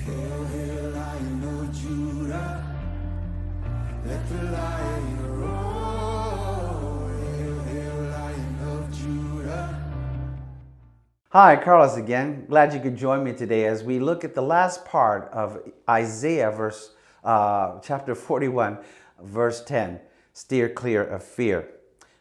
Hail, hail, Lion of Judah, let the lion roar. Hail, hail, Lion of Judah. Hi, Carlos again. Glad you could join me today as we look at the last part of Isaiah chapter 41, verse 10, steer clear of fear.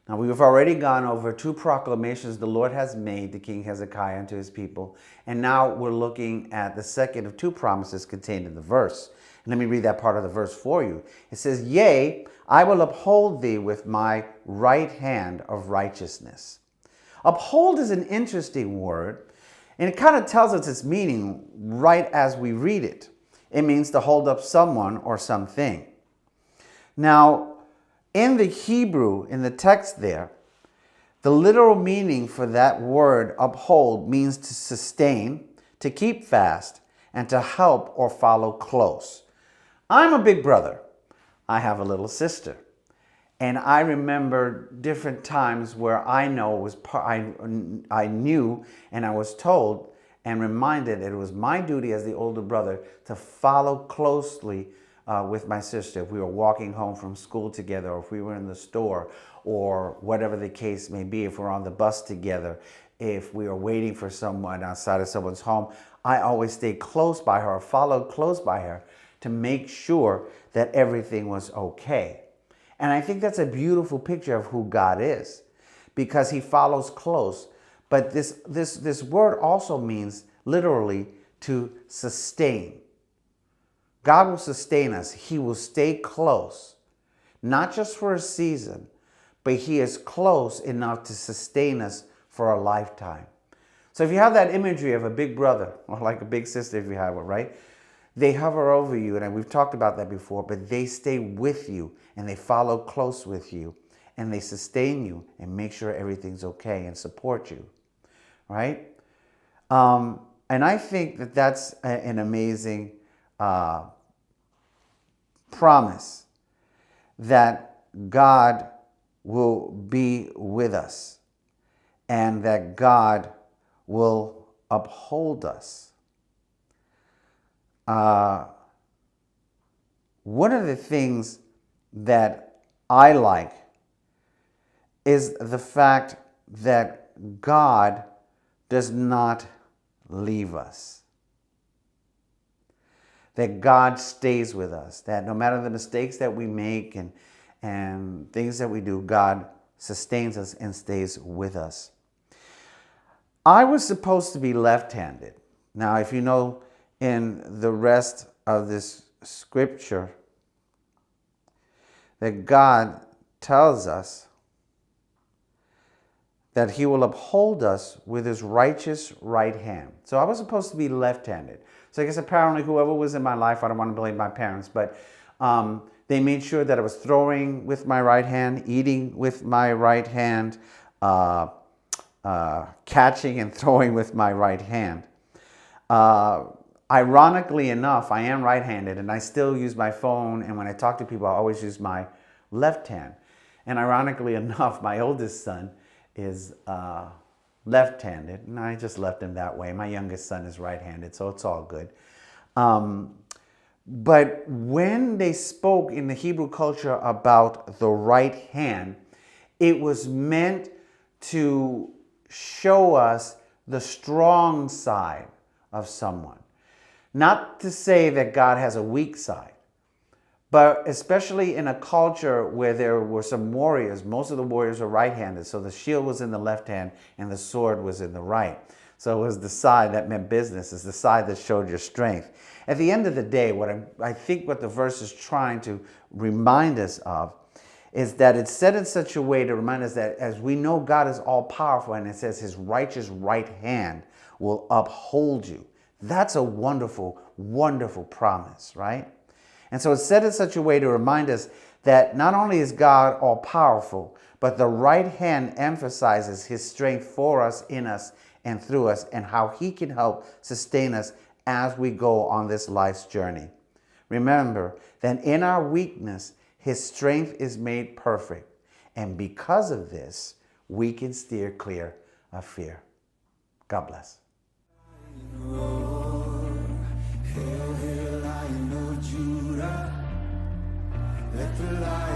Now, we've already gone over two proclamations the Lord has made to King Hezekiah and to his people, and now we're looking at the second of two promises contained in the verse. And let me read that part of the verse for you. It says, "Yea, I will uphold thee with my right hand of righteousness." Uphold is an interesting word, and it kind of tells us its meaning right as we read it. It means to hold up someone or something. Now, in the Hebrew, in the text there, the literal meaning for that word uphold means to sustain, to keep fast, and to help or follow close. I'm a big brother. I have a little sister. And I remember different times where I knew and I was told and reminded that it was my duty as the older brother to follow closely with my sister. If we were walking home from school together, or if we were in the store, or whatever the case may be, if we're on the bus together, if we were waiting for someone outside of someone's home, I always stayed close by her or followed close by her to make sure that everything was okay. And I think that's a beautiful picture of who God is, because he follows close. But this word also means literally to sustain. God will sustain us. He will stay close, not just for a season, but he is close enough to sustain us for a lifetime. So if you have that imagery of a big brother, or like a big sister if you have one, right? They hover over you, and we've talked about that before, but they stay with you, and they follow close with you, and they sustain you and make sure everything's okay and support you, right? And I think that that's an amazing promise that God will be with us and that God will uphold us. One of the things that I like is the fact that God does not leave us. That God stays with us. That no matter the mistakes that we make and things that we do, God sustains us and stays with us. I was supposed to be left-handed. Now, if you know in the rest of this scripture that God tells us that he will uphold us with his righteous right hand. So I was supposed to be left-handed. So I guess apparently whoever was in my life, I don't want to blame my parents, but they made sure that I was throwing with my right hand, eating with my right hand, catching and throwing with my right hand. Ironically enough, I am right-handed, and I still use my phone, and when I talk to people, I always use my left hand. And ironically enough, my oldest son is left-handed, and I just left him that way. My youngest son is right-handed, so it's all good. But when they spoke in the Hebrew culture about the right hand, it was meant to show us the strong side of someone. Not to say that God has a weak side, but especially in a culture where there were some warriors, most of the warriors were right-handed, so the shield was in the left hand and the sword was in the right. So it was the side that meant business, it's the side that showed your strength. At the end of the day, I think what the verse is trying to remind us of is that it's said in such a way to remind us that as we know God is all-powerful, and it says his righteous right hand will uphold you. That's a wonderful, wonderful promise, right? And so it's said in such a way to remind us that not only is God all-powerful, but the right hand emphasizes his strength for us, in us, and through us, and how he can help sustain us as we go on this life's journey. Remember that in our weakness, his strength is made perfect. And because of this, we can steer clear of fear. God bless. Hail, Let the light